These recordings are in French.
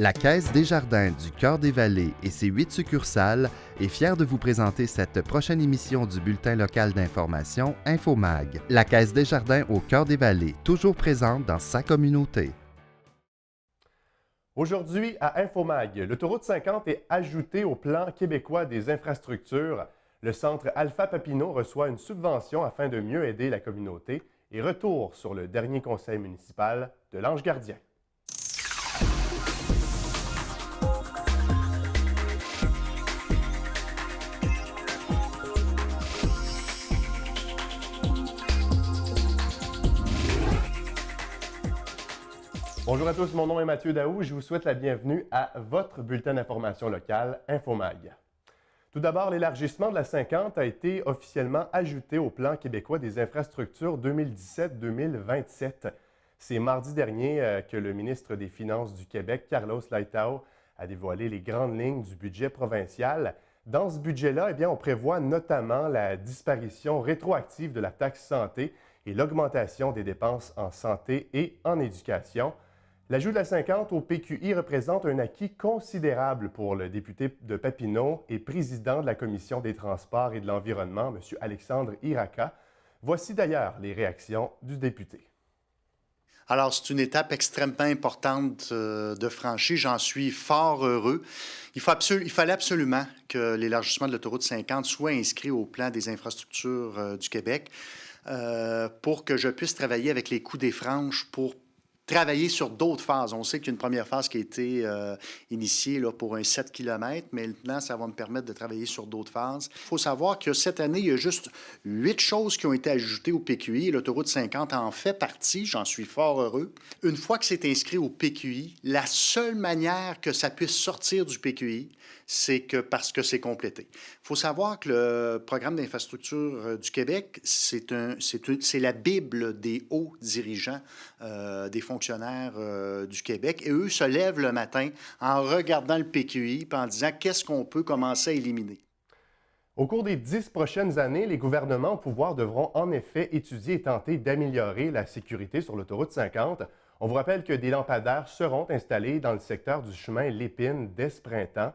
La Caisse Desjardins du Cœur-des-Vallées et ses 8 succursales est fière de vous présenter cette prochaine émission du bulletin local d'information InfoMag. La Caisse Desjardins au Cœur-des-Vallées, toujours présente dans sa communauté. Aujourd'hui, à InfoMag, l'autoroute 50 est ajoutée au plan québécois des infrastructures. Le centre Alpha Papineau reçoit une subvention afin de mieux aider la communauté et retour sur le dernier conseil municipal de l'Ange Gardien. Bonjour à tous, mon nom est Mathieu Daou. Je vous souhaite la bienvenue à votre bulletin d'information locale InfoMag. Tout d'abord, l'élargissement de la 50 a été officiellement ajouté au plan québécois des infrastructures 2017-2027. C'est mardi dernier que le ministre des Finances du Québec, Carlos Letao, a dévoilé les grandes lignes du budget provincial. Dans ce budget-là, on prévoit notamment la disparition rétroactive de la taxe santé et l'augmentation des dépenses en santé et en éducation. L'ajout de la 50 au PQI représente un acquis considérable pour le député de Papineau et président de la Commission des Transports et de l'Environnement, M. Alexandre Iraca. Voici d'ailleurs les réactions du député. Alors, c'est une étape extrêmement importante de franchir. J'en suis fort heureux. Il fallait absolument que l'élargissement de l'autoroute 50 soit inscrit au plan des infrastructures du Québec pour que je puisse travailler avec les coûts des franges pour travailler sur d'autres phases. On sait qu'il y a une première phase qui a été initiée là, pour un 7 km, mais maintenant, ça va me permettre de travailler sur d'autres phases. Il faut savoir que cette année, il y a juste 8 choses qui ont été ajoutées au PQI. L'autoroute 50 en fait partie. J'en suis fort heureux. Une fois que c'est inscrit au PQI, la seule manière que ça puisse sortir du PQI, c'est que parce que c'est complété. Il faut savoir que le programme d'infrastructure du Québec, c'est la Bible des hauts dirigeants, des fonctionnaires du Québec. Et eux se lèvent le matin en regardant le PQI et en disant qu'est-ce qu'on peut commencer à éliminer. Au cours des 10 prochaines années, les gouvernements au pouvoir devront en effet étudier et tenter d'améliorer la sécurité sur l'autoroute 50. On vous rappelle que des lampadaires seront installés dans le secteur du chemin Lépine dès ce printemps.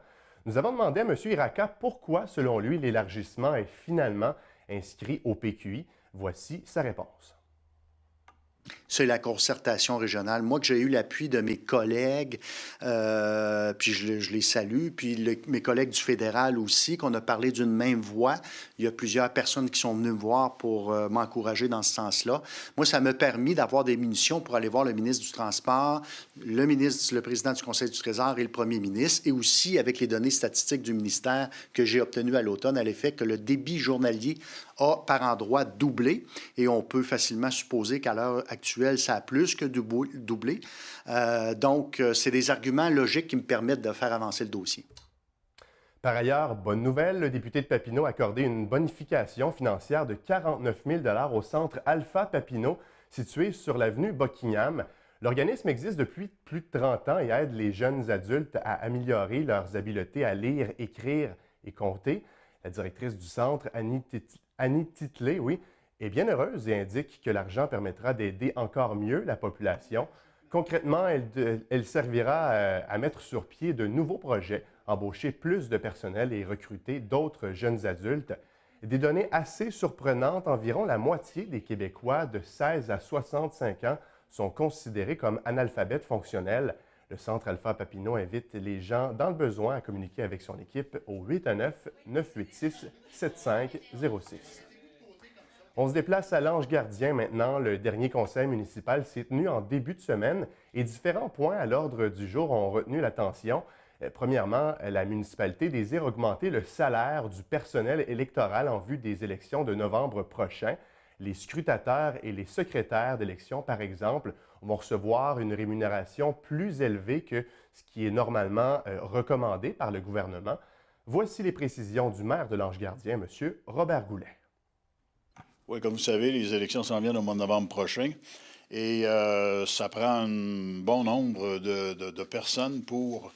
Nous avons demandé à M. Iraca pourquoi, selon lui, l'élargissement est finalement inscrit au PQI. Voici sa réponse. C'est la concertation régionale. Moi, que j'ai eu l'appui de mes collègues, puis je les salue, puis mes collègues du fédéral aussi, qu'on a parlé d'une même voix. Il y a plusieurs personnes qui sont venues me voir pour m'encourager dans ce sens-là. Moi, ça m'a permis d'avoir des munitions pour aller voir le ministre du Transport, le président du Conseil du Trésor et le premier ministre, et aussi avec les données statistiques du ministère que j'ai obtenues à l'automne, à l'effet que le débit journalier a par endroit doublé, et on peut facilement supposer qu'à l'heure actuelle, ça a plus que doublé. Donc, c'est des arguments logiques qui me permettent de faire avancer le dossier. Par ailleurs, bonne nouvelle, le député de Papineau a accordé une bonification financière de 49 000 $ au centre Alpha Papineau, situé sur l'avenue Buckingham. L'organisme existe depuis plus de 30 ans et aide les jeunes adultes à améliorer leurs habiletés à lire, écrire et compter. La directrice du centre, Annie Titley, est bien heureuse et indique que l'argent permettra d'aider encore mieux la population. Concrètement, elle servira à mettre sur pied de nouveaux projets, embaucher plus de personnel et recruter d'autres jeunes adultes. Des données assez surprenantes, environ la moitié des Québécois de 16 à 65 ans sont considérés comme analphabètes fonctionnels. Le Centre Alpha Papineau invite les gens dans le besoin à communiquer avec son équipe au 819-986-7506. On se déplace à l'Ange Gardien maintenant. Le dernier conseil municipal s'est tenu en début de semaine et différents points à l'ordre du jour ont retenu l'attention. Premièrement, la municipalité désire augmenter le salaire du personnel électoral en vue des élections de novembre prochain. Les scrutateurs et les secrétaires d'élection, par exemple, vont recevoir une rémunération plus élevée que ce qui est normalement recommandé par le gouvernement. Voici les précisions du maire de l'Ange Gardien, M. Robert Goulet. Oui, comme vous savez, les élections s'en viennent au mois de novembre prochain et ça prend un bon nombre de personnes pour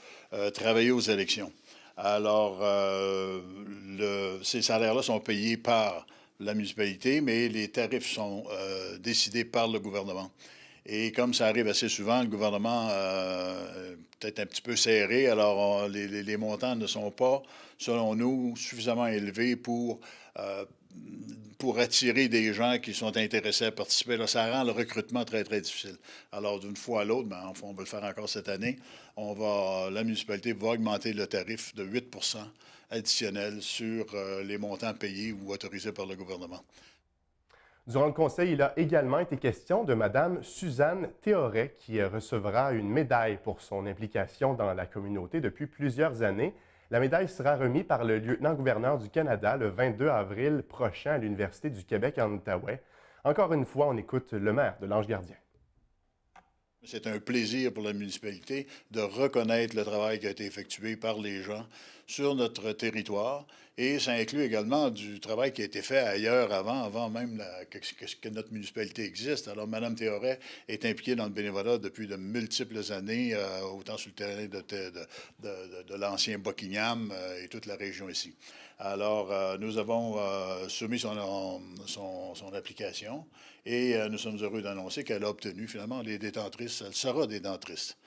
travailler aux élections. Alors, ces salaires-là sont payés par la municipalité, mais les tarifs sont décidés par le gouvernement. Et comme ça arrive assez souvent, le gouvernement peut-être un petit peu serré. Alors, les montants ne sont pas, selon nous, suffisamment élevés pour attirer des gens qui sont intéressés à participer. Là, ça rend le recrutement très, très difficile. Alors, d'une fois à l'autre, ben, enfin, on va le faire encore cette année, la municipalité va augmenter le tarif de 8 additionnel sur les montants payés ou autorisés par le gouvernement. Durant le conseil, il a également été question de Mme Suzanne Théoret, qui recevra une médaille pour son implication dans la communauté depuis plusieurs années. La médaille sera remise par le lieutenant-gouverneur du Canada le 22 avril prochain à l'Université du Québec en Outaouais. Encore une fois, on écoute le maire de l'Ange-Gardien. C'est un plaisir pour la municipalité de reconnaître le travail qui a été effectué par les gens sur notre territoire. Et ça inclut également du travail qui a été fait ailleurs avant même que notre municipalité existe. Alors, Mme Théoret est impliquée dans le bénévolat depuis de multiples années, autant sur le terrain de l'ancien Buckingham et toute la région ici. Alors, nous avons soumis son application et nous sommes heureux d'annoncer qu'elle a obtenu finalement elle sera détentrice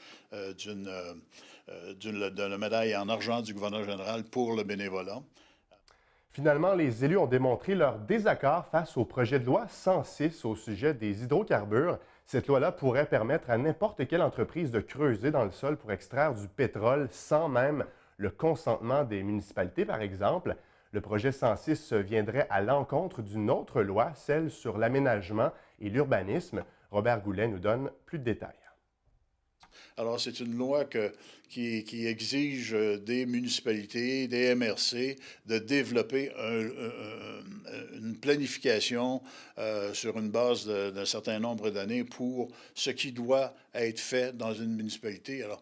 d'une médaille en argent du gouverneur général pour le bénévolat. Finalement, les élus ont démontré leur désaccord face au projet de loi 106 au sujet des hydrocarbures. Cette loi-là pourrait permettre à n'importe quelle entreprise de creuser dans le sol pour extraire du pétrole sans même le consentement des municipalités, par exemple. Le projet 106 viendrait à l'encontre d'une autre loi, celle sur l'aménagement et l'urbanisme. Robert Goulet nous donne plus de détails. Alors, c'est une loi qui exige des municipalités, des MRC, de développer une planification sur une base d'un certain nombre d'années pour ce qui doit être fait dans une municipalité. Alors,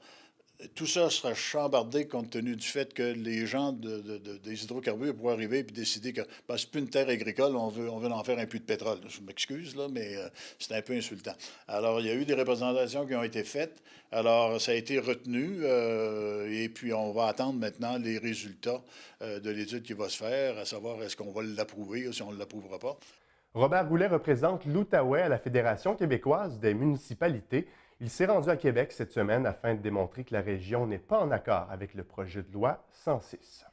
tout ça sera chambardé compte tenu du fait que les gens des hydrocarbures pourraient arriver et décider que c'est plus une terre agricole, on veut en faire un puits de pétrole. Je m'excuse, là, mais c'est un peu insultant. Alors, il y a eu des représentations qui ont été faites. Alors, ça a été retenu et puis on va attendre maintenant les résultats de l'étude qui va se faire, à savoir est-ce qu'on va l'approuver ou si on ne l'approuvera pas. Robert Goulet représente l'Outaouais à la Fédération québécoise des municipalités. Il s'est rendu à Québec cette semaine afin de démontrer que la région n'est pas en accord avec le projet de loi 106.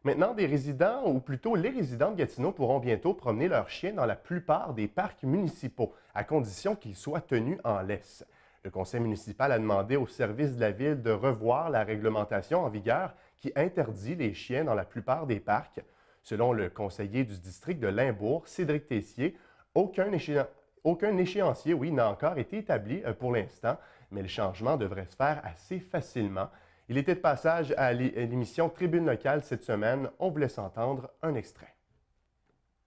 Maintenant, des résidents, ou plutôt les résidents de Gatineau, pourront bientôt promener leurs chiens dans la plupart des parcs municipaux, à condition qu'ils soient tenus en laisse. Le conseil municipal a demandé au service de la ville de revoir la réglementation en vigueur qui interdit les chiens dans la plupart des parcs. Selon le conseiller du district de Limbourg, Cédric Tessier, aucun échéancier, n'a encore été établi pour l'instant, mais le changement devrait se faire assez facilement. Il était de passage à l'émission Tribune locale cette semaine. On vous laisse entendre un extrait.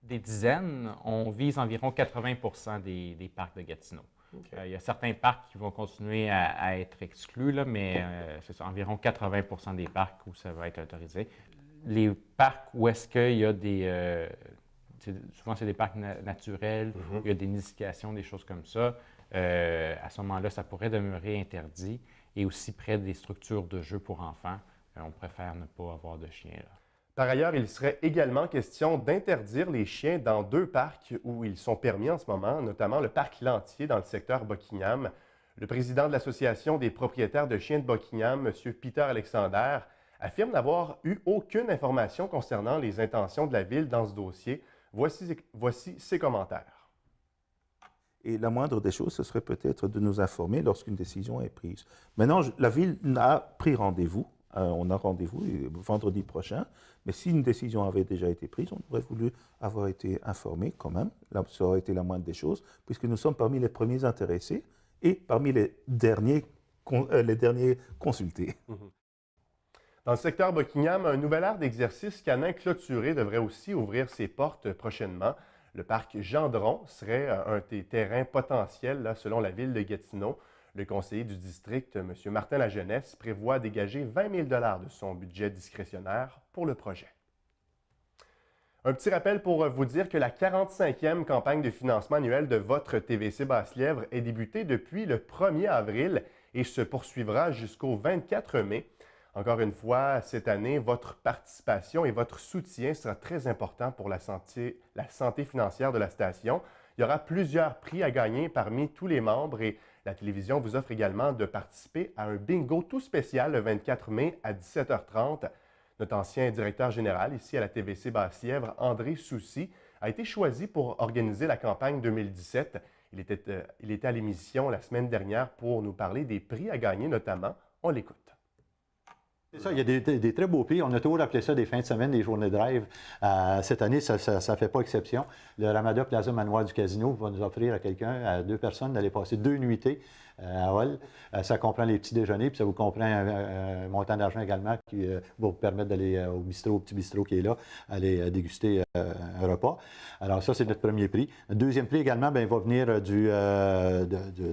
Des dizaines, on vise environ 80 des parcs de Gatineau. Okay. Il y a certains parcs qui vont continuer à être exclus, là, mais c'est ça, environ 80 des parcs où ça va être autorisé. Les parcs où est-ce qu'il y a des... souvent, c'est des parcs naturels, il y a des nidifications, des choses comme ça. À ce moment-là, ça pourrait demeurer interdit. Et aussi près des structures de jeux pour enfants, on préfère ne pas avoir de chiens là. Par ailleurs, il serait également question d'interdire les chiens dans 2 parcs où ils sont permis en ce moment, notamment le parc Lantier dans le secteur Buckingham. Le président de l'Association des propriétaires de chiens de Buckingham, M. Peter Alexander, affirme n'avoir eu aucune information concernant les intentions de la Ville dans ce dossier. Voici ses commentaires. Et la moindre des choses, ce serait peut-être de nous informer lorsqu'une décision est prise. Maintenant, la Ville a pris rendez-vous. On a rendez-vous vendredi prochain. Mais si une décision avait déjà été prise, on aurait voulu avoir été informé quand même. Là, ça aurait été la moindre des choses, puisque nous sommes parmi les premiers intéressés et parmi les derniers consultés. Dans le secteur Buckingham, un nouvel aire d'exercice canin clôturé devrait aussi ouvrir ses portes prochainement. Le parc Gendron serait un des terrains potentiels, là, selon la ville de Gatineau. Le conseiller du district, M. Martin Lajeunesse, prévoit dégager 20 000 $ de son budget discrétionnaire pour le projet. Un petit rappel pour vous dire que la 45e campagne de financement annuel de votre TVC Basse-Lièvre est débutée depuis le 1er avril et se poursuivra jusqu'au 24 mai. Encore une fois, cette année, votre participation et votre soutien sera très important pour la santé financière de la station. Il y aura plusieurs prix à gagner parmi tous les membres et La télévision vous offre également de participer à un bingo tout spécial le 24 mai à 17h30. Notre ancien directeur général ici à la TVC Basse-Lièvre, André Soucy, a été choisi pour organiser la campagne 2017. Il était à l'émission la semaine dernière pour nous parler des prix à gagner notamment. On l'écoute. C'est ça, il y a des très beaux prix. On a toujours appelé ça des fins de semaine, des journées de rêve. Cette année, ça ne fait pas exception. Le Ramada Plaza Manoir du Casino va nous offrir à quelqu'un, à 2 personnes, d'aller passer 2 nuitées à Hull. Ça comprend les petits déjeuners, puis ça vous comprend un montant d'argent également qui va vous permettre d'aller au petit bistrot qui est là, aller déguster un repas. Alors ça, c'est notre premier prix. Le deuxième prix également, bien, va venir de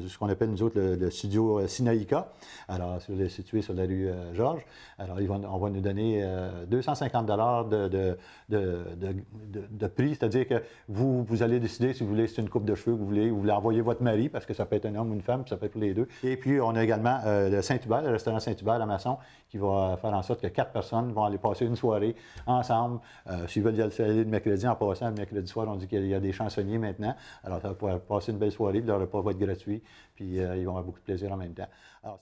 ce qu'on appelle nous autres le studio Sinaïka, alors situé sur la rue Georges. Alors on va nous donner 250 $ de prix, c'est-à-dire que vous allez décider si vous voulez, c'est une coupe de cheveux que vous voulez envoyer votre mari, parce que ça peut être un homme ou une femme, puis ça peut être pour les deux. Et puis, on a également le Saint-Hubert, le restaurant Saint-Hubert à Masson, qui va faire en sorte que 4 personnes vont aller passer une soirée ensemble. S'ils veulent y aller le mercredi, en passant, le mercredi soir, on dit qu'il y a des chansonniers maintenant. Alors, ça va pouvoir passer une belle soirée, puis leur repas va être gratuit, puis ils vont avoir beaucoup de plaisir en même temps. Alors,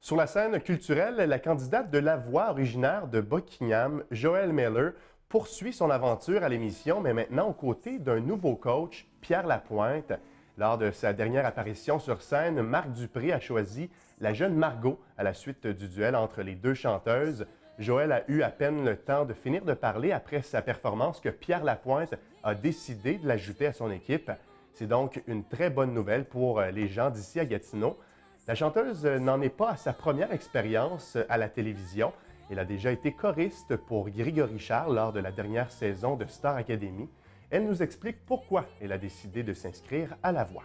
sur la scène culturelle, la candidate de la voix originaire de Buckingham, Joëlle Miller, poursuit son aventure à l'émission, mais maintenant aux côtés d'un nouveau coach, Pierre Lapointe. Lors de sa dernière apparition sur scène, Marc Dupré a choisi la jeune Margot à la suite du duel entre les deux chanteuses. Joëlle a eu à peine le temps de finir de parler après sa performance que Pierre Lapointe a décidé de l'ajouter à son équipe. C'est donc une très bonne nouvelle pour les gens d'ici à Gatineau. La chanteuse n'en est pas à sa première expérience à la télévision. Elle a déjà été choriste pour Grégory Charles lors de la dernière saison de Star Academy. Elle nous explique pourquoi elle a décidé de s'inscrire à La Voix.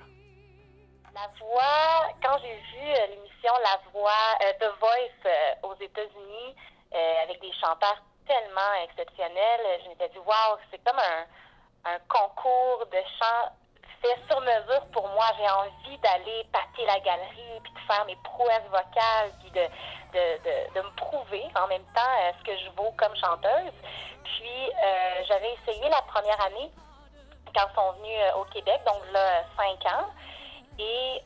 La Voix, quand j'ai vu l'émission La Voix, The Voice aux États-Unis, avec des chanteurs tellement exceptionnels, je m'étais dit, waouh, c'est comme un concours de chant fait sur mesure pour moi. J'ai envie d'aller pâter la galerie, puis de faire mes prouesses vocales, puis de me prouver en même temps ce que je vaux comme chanteuse. Puis, j'avais essayé la première année, quand ils sont venus au Québec, donc là, 5 ans. Et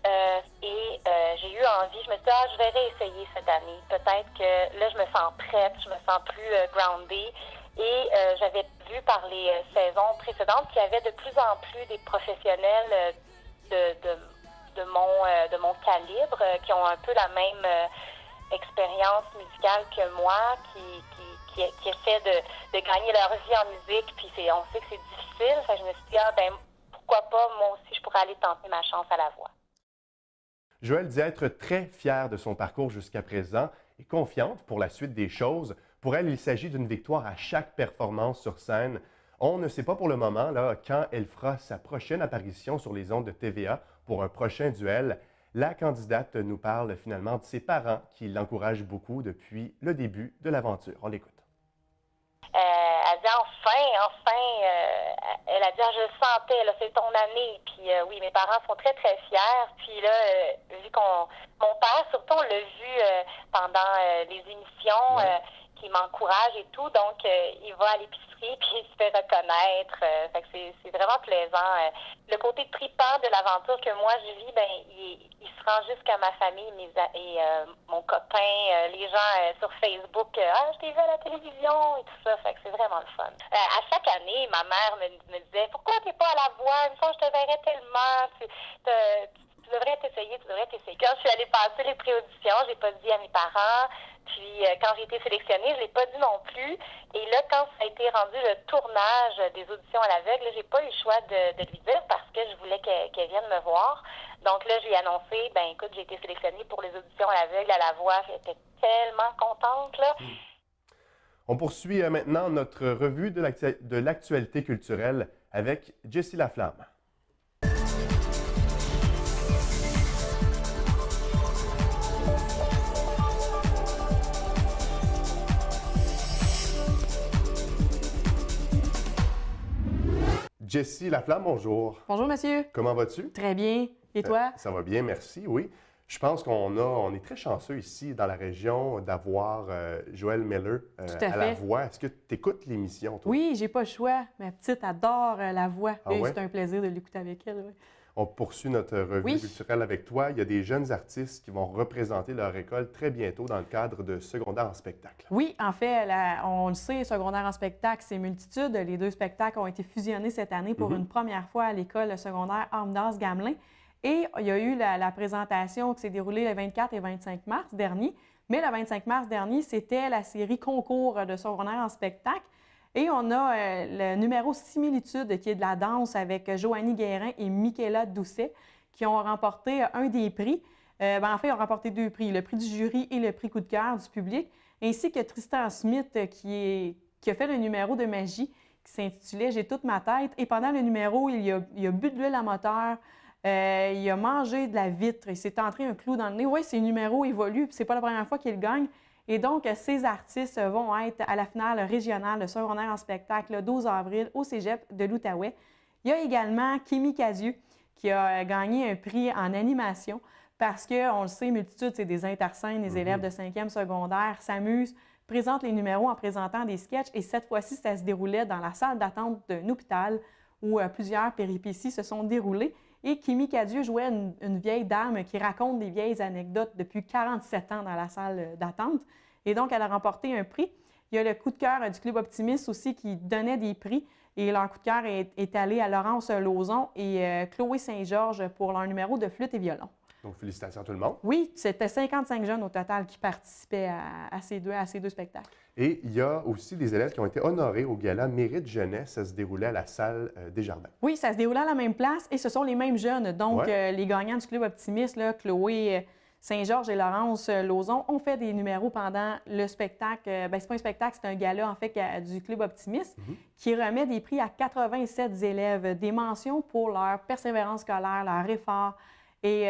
j'ai eu envie, je me suis dit, je vais réessayer cette année. Peut-être que là, je me sens prête, je me sens plus groundée. Et j'avais vu par les saisons précédentes qu'il y avait de plus en plus des professionnels de mon calibre qui ont un peu la même expérience musicale que moi, qui essaient de gagner leur vie en musique. Puis on sait que c'est difficile. Fait que je me suis dit, pourquoi pas, moi aussi, je pourrais aller tenter ma chance à La Voix. Joëlle dit être très fière de son parcours jusqu'à présent et confiante pour la suite des choses. Pour elle, il s'agit d'une victoire à chaque performance sur scène. On ne sait pas pour le moment là, quand elle fera sa prochaine apparition sur les ondes de TVA pour un prochain duel. La candidate nous parle finalement de ses parents qui l'encouragent beaucoup depuis le début de l'aventure. On l'écoute. Elle dit enfin, elle a dit, je le sentais, là, c'est ton année. Puis oui, mes parents sont très, très fiers. Puis là, vu mon père, surtout, on l'a vu pendant les émissions, qui m'encourage et tout. Donc, il va à l'épicerie, puis il se fait reconnaître. Fait que c'est vraiment plaisant. Le côté tripant de l'aventure que moi, je vis, ben, il se rend jusqu'à ma famille et mon copain, les gens sur Facebook. Je t'ai vu à la télévision et tout ça. Fait que c'est vraiment le fun. À chaque année, ma mère me disait, pourquoi t'es pas à La Voix? Une fois, je te verrais tellement. Tu devrais t'essayer. Quand je suis allée passer les pré-auditions, j'ai pas dit à mes parents. Puis quand j'ai été sélectionnée, je l'ai pas dit non plus. Et là, quand ça a été rendu le tournage des auditions à l'aveugle, j'ai pas eu le choix de lui dire parce que je voulais qu'elle vienne me voir. Donc là, je lui ai annoncé, écoute, j'ai été sélectionnée pour les auditions à l'aveugle à La Voix. J'étais tellement contente, là. On poursuit maintenant notre revue de l'actualité culturelle avec Jessie Laflamme. Jessie Laflamme, bonjour. Bonjour, monsieur. Comment vas-tu? Très bien. Et toi? Ça va bien, merci, oui. Je pense qu'on est très chanceux ici dans la région d'avoir Joëlle Miller à La Voix. Est-ce que tu écoutes l'émission, toi? Oui, j'ai pas le choix. Ma petite adore La Voix. Ah ouais? C'est un plaisir de l'écouter avec elle. Ouais. On poursuit notre revue culturelle avec toi. Il y a des jeunes artistes qui vont représenter leur école très bientôt dans le cadre de Secondaire en spectacle. Oui, en fait, on le sait, Secondaire en spectacle, c'est multitude. Les deux spectacles ont été fusionnés cette année pour une première fois à l'école secondaire Armendas-Gamelin. Et il y a eu la présentation qui s'est déroulée le 24 et 25 mars dernier. Mais le 25 mars dernier, c'était la série concours de secondaire en spectacle. Et on a le numéro Similitude, qui est de la danse avec Joanie Guérin et Michaela Doucet, qui ont remporté un des prix. En fait, ils ont remporté 2 prix, le prix du jury et le prix coup de cœur du public, ainsi que Tristan Smith, qui a fait le numéro de magie qui s'intitulait « J'ai toute ma tête ». Et pendant le numéro, il a bu de l'huile à moteur, il a mangé de la vitre, il s'est entré un clou dans le nez. Oui, ces numéros évoluent, puis c'est pas la première fois qu'il gagne. Et donc, ces artistes vont être à la finale régionale de secondaire en spectacle le 12 avril au Cégep de l'Outaouais. Il y a également Kimi Cadieux qui a gagné un prix en animation parce qu'on le sait, multitude, c'est des interscènes, les élèves de 5e secondaire s'amusent, présentent les numéros en présentant des sketchs. Et cette fois-ci, ça se déroulait dans la salle d'attente d'un hôpital où plusieurs péripéties se sont déroulées. Et Kimi Cadieux jouait une vieille dame qui raconte des vieilles anecdotes depuis 47 ans dans la salle d'attente. Et donc, elle a remporté un prix. Il y a le coup de cœur du Club Optimiste aussi qui donnait des prix. Et leur coup de cœur est allé à Laurence Lauzon et Chloé Saint-Georges pour leur numéro de flûte et violon. Donc, félicitations à tout le monde. Oui, c'était 55 jeunes au total qui participaient à ces deux spectacles. Et il y a aussi des élèves qui ont été honorés au gala Mérite Jeunesse. Ça se déroulait à la salle Desjardins. Oui, ça se déroulait à la même place et ce sont les mêmes jeunes. Donc, les gagnants du Club Optimiste, là, Chloé Saint-Georges et Laurence Lauzon, ont fait des numéros pendant le spectacle. C'est pas un spectacle, c'est un gala, en fait, du Club Optimiste qui remet des prix à 87 élèves, des mentions pour leur persévérance scolaire, leur effort. Et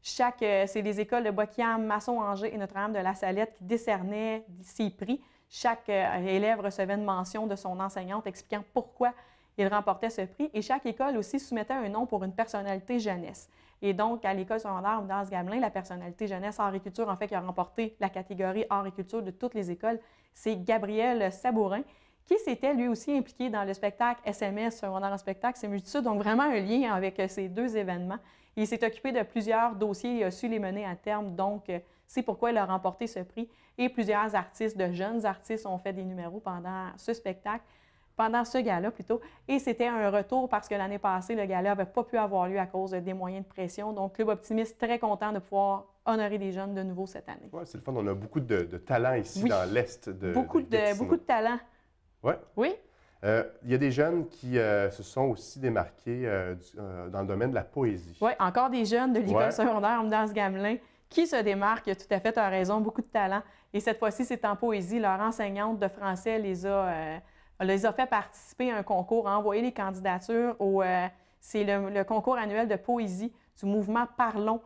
c'est des écoles de Boquiam, Masson-Angers et Notre-Dame de la Salette qui décernaient ces prix. Chaque élève recevait une mention de son enseignante expliquant pourquoi il remportait ce prix. Et chaque école aussi soumettait un nom pour une personnalité jeunesse. Et donc, à l'école secondaire Armendas-Gamelin, la personnalité jeunesse art et culture, en fait, qui a remporté la catégorie art et culture de toutes les écoles, c'est Gabriel Sabourin, qui s'était lui aussi impliqué dans le spectacle SMS, secondaire en spectacle, c'est multitude. Donc, vraiment un lien avec ces deux événements. Il s'est occupé de plusieurs dossiers et a su les mener à terme. Donc, c'est pourquoi il a remporté ce prix. Et plusieurs artistes, de jeunes artistes, ont fait des numéros pendant ce spectacle, pendant ce gala plutôt. Et c'était un retour parce que l'année passée, le gala n'avait pas pu avoir lieu à cause des moyens de pression. Donc, Club Optimiste, très content de pouvoir honorer des jeunes de nouveau cette année. Oui, c'est le fun. On a beaucoup de talent ici dans l'Est de beaucoup de talent. Ouais. Oui. Il y a des jeunes qui se sont aussi démarqués dans le domaine de la poésie. Oui, encore des jeunes de l'école secondaire Armendas-Gamelin qui se démarquent. Tout à fait, tu as raison, beaucoup de talent. Et cette fois-ci, c'est en poésie. Leur enseignante de français les a fait participer à un concours, a envoyé les candidatures c'est le concours annuel de poésie du mouvement Parlons.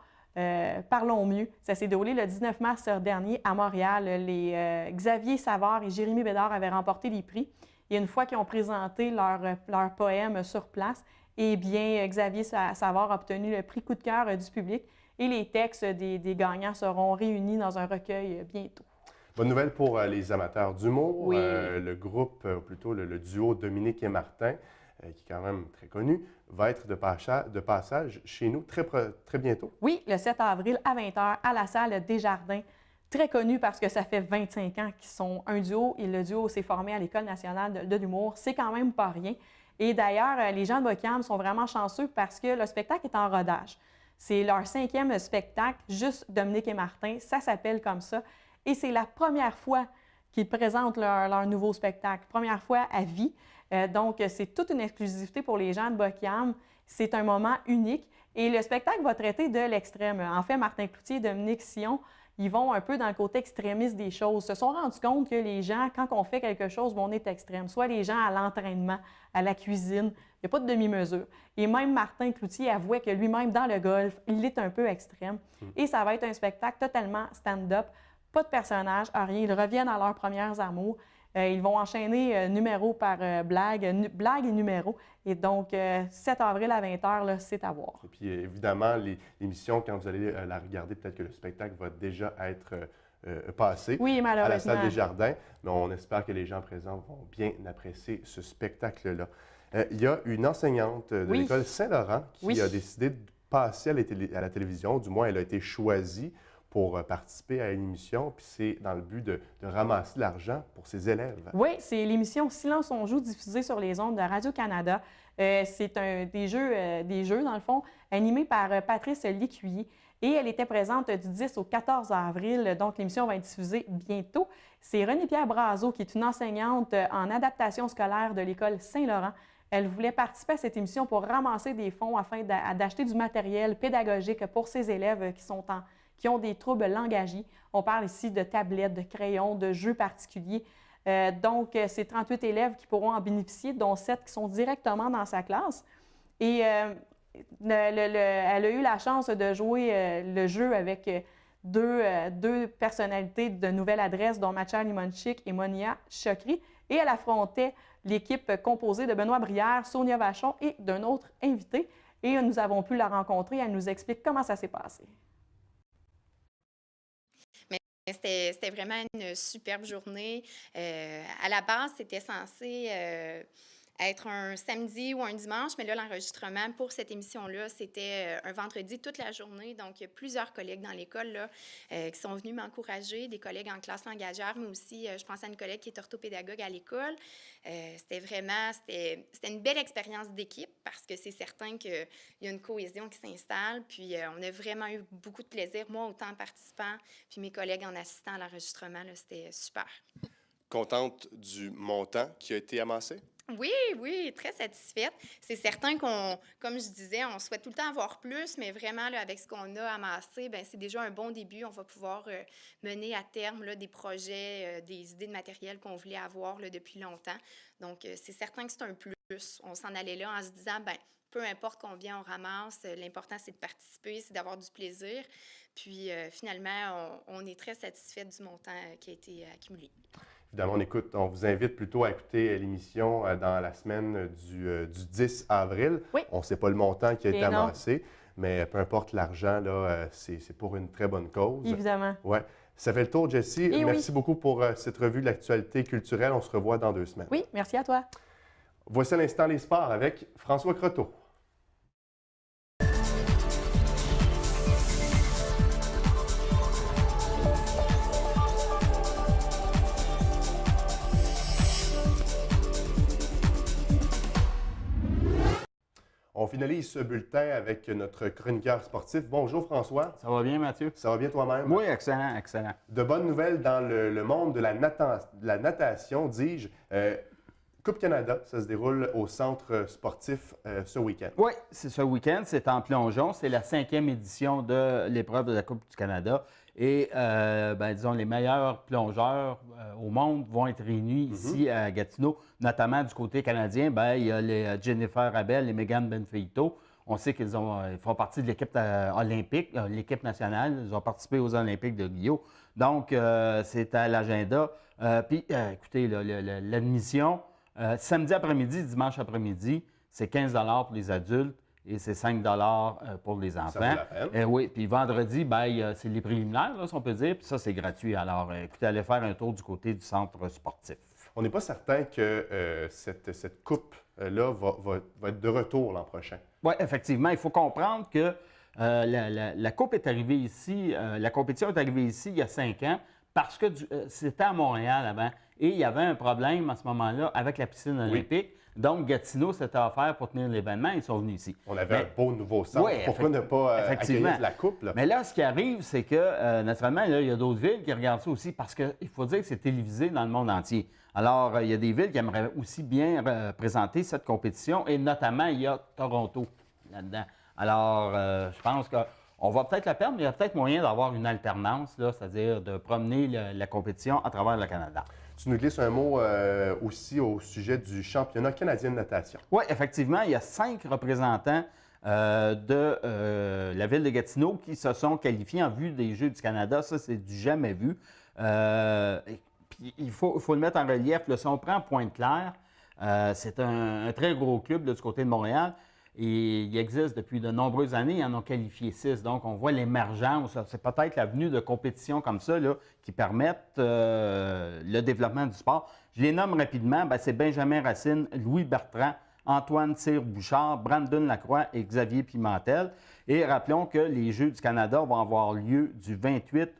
Parlons mieux. Ça s'est déroulé le 19 mars dernier à Montréal. Xavier Savard et Jérémy Bédard avaient remporté les prix. Et une fois qu'ils ont présenté leur poème sur place, eh bien, Xavier Savard a obtenu le prix coup de cœur du public et les textes des gagnants seront réunis dans un recueil bientôt. Bonne nouvelle pour les amateurs d'humour. Oui. Le groupe, plutôt le duo Dominique et Martin, qui est quand même très connu, va être de passage chez nous très bientôt. Oui, le 7 avril à 20h à la salle Desjardins. Très connu parce que ça fait 25 ans qu'ils sont un duo et le duo s'est formé à l'École nationale de l'humour. C'est quand même pas rien. Et d'ailleurs, les gens de Boquiam sont vraiment chanceux parce que le spectacle est en rodage. C'est leur 5e spectacle, juste Dominique et Martin. Ça s'appelle comme ça. Et c'est la première fois qu'ils présentent leur nouveau spectacle. Première fois à vie. Donc, c'est toute une exclusivité pour les gens de Boquiam. C'est un moment unique. Et le spectacle va traiter de l'extrême. En fait, Martin Cloutier et Dominique Sion, ils vont un peu dans le côté extrémiste des choses. Ils se sont rendus compte que les gens, quand on fait quelque chose, on est extrême. Soit les gens à l'entraînement, à la cuisine, il n'y a pas de demi-mesure. Et même Martin Cloutier avouait que lui-même, dans le golf, il est un peu extrême. Et ça va être un spectacle totalement stand-up. Pas de personnages, rien. Ils reviennent à leurs premières amours. Ils vont enchaîner numéro par blague et numéro. Et donc, 7 avril à 20h, c'est à voir. Et puis, évidemment, l'émission, quand vous allez la regarder, peut-être que le spectacle va déjà être passé malheureusement. À la salle Desjardins. Mais on espère que les gens présents vont bien apprécier ce spectacle-là. Il y a une enseignante de Oui. l'école Saint-Laurent qui Oui. a décidé de passer à la télévision. Du moins, elle a été choisie pour participer à une émission, puis c'est dans le but de ramasser de l'argent pour ses élèves. Oui, c'est l'émission Silence on joue diffusée sur les ondes de Radio-Canada. C'est des jeux, dans le fond, animés par Patrice Lécuyer. Et elle était présente du 10 au 14 avril, donc l'émission va être diffusée bientôt. C'est René-Pierre Brazeau, qui est une enseignante en adaptation scolaire de l'école Saint-Laurent. Elle voulait participer à cette émission pour ramasser des fonds afin d'acheter du matériel pédagogique pour ses élèves qui ont des troubles langagiers. On parle ici de tablettes, de crayons, de jeux particuliers. Donc, c'est 38 élèves qui pourront en bénéficier, dont 7 qui sont directement dans sa classe. Et elle a eu la chance de jouer le jeu avec deux personnalités de Nouvelle Adresse, dont Macha Limonchik et Monia Chokri. Et elle affrontait l'équipe composée de Benoît Brière, Sonia Vachon et d'un autre invité. Et nous avons pu la rencontrer. Elle nous explique comment ça s'est passé. C'était vraiment une superbe journée. À la base, c'était censé être un samedi ou un dimanche, mais là, l'enregistrement pour cette émission-là, c'était un vendredi toute la journée. Donc, il y a plusieurs collègues dans l'école là, qui sont venus m'encourager, des collègues en classe langagière, mais aussi, je pense à une collègue qui est orthopédagogue à l'école. C'était une belle expérience d'équipe parce que c'est certain qu'il y a une cohésion qui s'installe. Puis, on a vraiment eu beaucoup de plaisir, moi, autant en participant, puis mes collègues en assistant à l'enregistrement, c'était super. Contente du montant qui a été amassé? Oui, oui, très satisfaite. C'est certain comme je disais, on souhaite tout le temps avoir plus, mais vraiment, là, avec ce qu'on a amassé, bien, c'est déjà un bon début. On va pouvoir mener à terme là, des projets, des idées de matériel qu'on voulait avoir là, depuis longtemps. Donc, c'est certain que c'est un plus. On s'en allait là en se disant, bien, peu importe combien on ramasse, l'important, c'est de participer, c'est d'avoir du plaisir. Puis, finalement, on est très satisfait du montant qui a été accumulé. Évidemment, on vous invite plutôt à écouter l'émission dans la semaine du 10 avril. Oui. On ne sait pas le montant qui a été amassé, mais peu importe l'argent, c'est pour une très bonne cause. Évidemment. Ouais. Ça fait le tour, Jessie. Merci beaucoup pour cette revue de l'actualité culturelle. On se revoit dans 2 semaines. Oui, merci à toi. Voici à l'instant les sports avec François Croteau. On finalise ce bulletin avec notre chroniqueur sportif. Bonjour François. Ça va bien, Mathieu? Ça va bien toi-même? Oui, excellent, excellent. De bonnes nouvelles dans le monde de la natation, dis-je. Coupe Canada, ça se déroule au centre sportif ce week-end. Oui, c'est ce week-end, c'est en plongeon. C'est la 5e édition de l'épreuve de la Coupe du Canada. Et, disons, les meilleurs plongeurs au monde vont être réunis ici à Gatineau, notamment du côté canadien. Il y a les Jennifer Abel et Megan Benfeito. On sait qu'ils font partie de l'équipe olympique, l'équipe nationale. Ils ont participé aux Olympiques de Rio. Donc, c'est à l'agenda. Puis, écoutez, l'admission, samedi après-midi, dimanche après-midi, c'est 15 $ pour les adultes. Et c'est 5 $ pour les enfants. Ça vaut la peine. Oui, puis vendredi, c'est les préliminaires, là, si on peut dire, puis ça, c'est gratuit. Alors, écoutez, allez faire un tour du côté du centre sportif. On n'est pas certain que cette coupe-là va être de retour l'an prochain. Oui, effectivement. Il faut comprendre que la coupe est arrivée ici, la compétition est arrivée ici il y a 5 ans parce que c'était à Montréal avant. Et il y avait un problème à ce moment-là avec la piscine olympique. Donc, Gatineau s'était offert pour tenir l'événement. Ils sont venus ici. On avait un beau nouveau centre. Oui, pourquoi ne pas accueillir la coupe? Là? Mais là, ce qui arrive, c'est que, naturellement, là, il y a d'autres villes qui regardent ça aussi parce qu'il faut dire que c'est télévisé dans le monde entier. Alors, il y a des villes qui aimeraient aussi bien présenter cette compétition et notamment, il y a Toronto là-dedans. Alors, je pense qu'on va peut-être la perdre, mais il y a peut-être moyen d'avoir une alternance, c'est-à-dire de promener la compétition à travers le Canada. Tu nous glisses un mot aussi au sujet du championnat canadien de natation. Oui, effectivement, il y a 5 représentants de la ville de Gatineau qui se sont qualifiés en vue des Jeux du Canada. Ça, c'est du jamais vu. Puis il faut le mettre en relief. Là, si on prend Pointe-Claire, c'est un très gros club là, du côté de Montréal. Et il existe depuis de nombreuses années, ils en ont qualifié 6. Donc, on voit l'émergence. C'est peut-être la venue de compétitions comme ça là, qui permettent le développement du sport. Je les nomme rapidement. C'est Benjamin Racine, Louis Bertrand, Antoine Cyr-Bouchard, Brandon Lacroix et Xavier Pimentel. Et rappelons que les Jeux du Canada vont avoir lieu du 28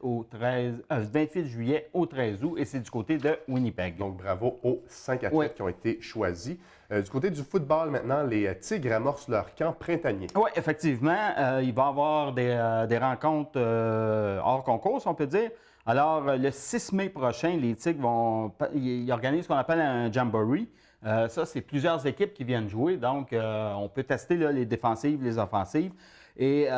juillet au 13 août et c'est du côté de Winnipeg. Donc, bravo aux 5 athlètes qui ont été choisis. Du côté du football, maintenant, les Tigres amorcent leur camp printanier. Oui, effectivement. Il va y avoir des rencontres hors concours, si on peut dire. Alors, le 6 mai prochain, les Tigres ils organisent ce qu'on appelle un jamboree. Ça, c'est plusieurs équipes qui viennent jouer. Donc, on peut tester là, les défensives, les offensives. Et il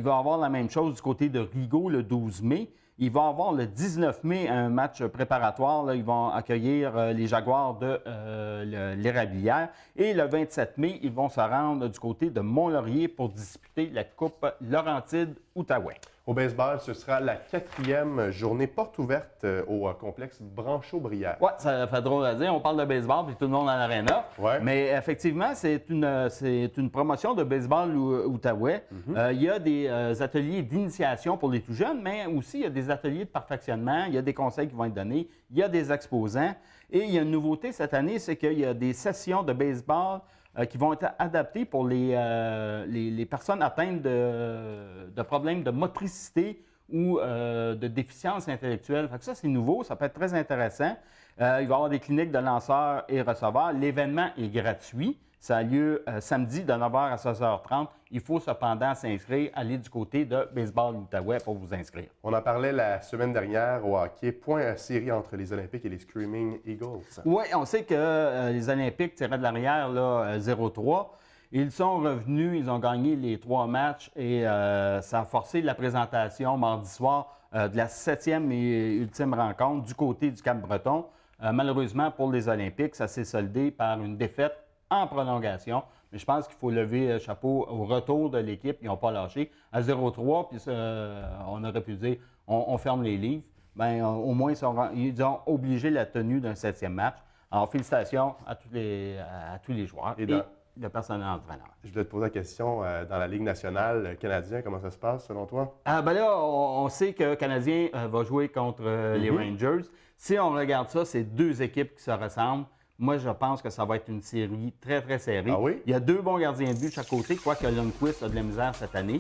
va y avoir la même chose du côté de Rigaud le 12 mai. Il va y avoir le 19 mai un match préparatoire. Là, ils vont accueillir les Jaguars de l'Érablière. Et le 27 mai, ils vont se rendre du côté de Mont-Laurier pour disputer la Coupe Laurentide-Outaouais. Au baseball, ce sera la 4e journée porte ouverte au complexe Branchot-Brière. Oui, ça fait drôle à dire. On parle de baseball puis tout le monde dans l'aréna. Ouais. Mais effectivement, c'est une promotion de baseball Outaouais. Il y a des ateliers d'initiation pour les tout jeunes, mais aussi il y a des ateliers de perfectionnement. Il y a des conseils qui vont être donnés. Il y a des exposants. Et il y a une nouveauté cette année, c'est qu'il y a des sessions de baseball qui vont être adaptées pour les personnes atteintes de problèmes de motricité ou de déficience intellectuelle. Fait que ça, c'est nouveau, ça peut être très intéressant. Il va y avoir des cliniques de lanceurs et receveurs. L'événement est gratuit. Ça a lieu samedi de 9h à 16h30. Il faut cependant s'inscrire, aller du côté de Baseball Outaouais pour vous inscrire. On en parlait la semaine dernière au hockey. Point à série entre les Olympiques et les Screaming Eagles. Oui, on sait que les Olympiques tiraient de l'arrière 0-3. Ils sont revenus, ils ont gagné les 3 matchs et ça a forcé la présentation mardi soir de la 7e et ultime rencontre du côté du Cap-Breton. Malheureusement, pour les Olympiques, ça s'est soldé par une défaite en prolongation. Mais je pense qu'il faut lever le chapeau au retour de l'équipe. Ils n'ont pas lâché. À 0-3, puis on aurait pu dire on ferme les livres. Bien, au moins, ils ont obligé la tenue d'un 7e match. Alors, félicitations à tous les joueurs et le personnel entraîneur. Je voulais te poser la question, dans la Ligue nationale canadienne, comment ça se passe selon toi? Ben là, on sait que le Canadien va jouer contre les Rangers. Si on regarde ça, c'est 2 équipes qui se ressemblent. Moi, je pense que ça va être une série très, très serrée. Ah oui? Il y a 2 bons gardiens de but de chaque côté, quoique Lundqvist a de la misère cette année.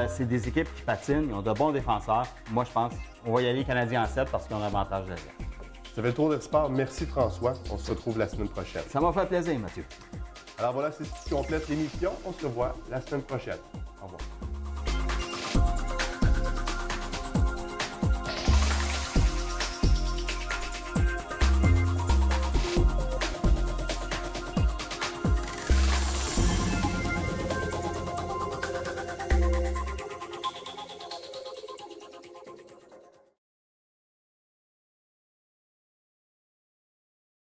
C'est des équipes qui patinent, ils ont de bons défenseurs. Moi, je pense qu'on va y aller Canadiens en 7 parce qu'ils ont l'avantage de la guerre. Ça fait le tour de sport. Merci François. On se retrouve la semaine prochaine. Ça m'a fait plaisir, Mathieu. Alors voilà, c'est ce qui complète l'émission. On se revoit la semaine prochaine.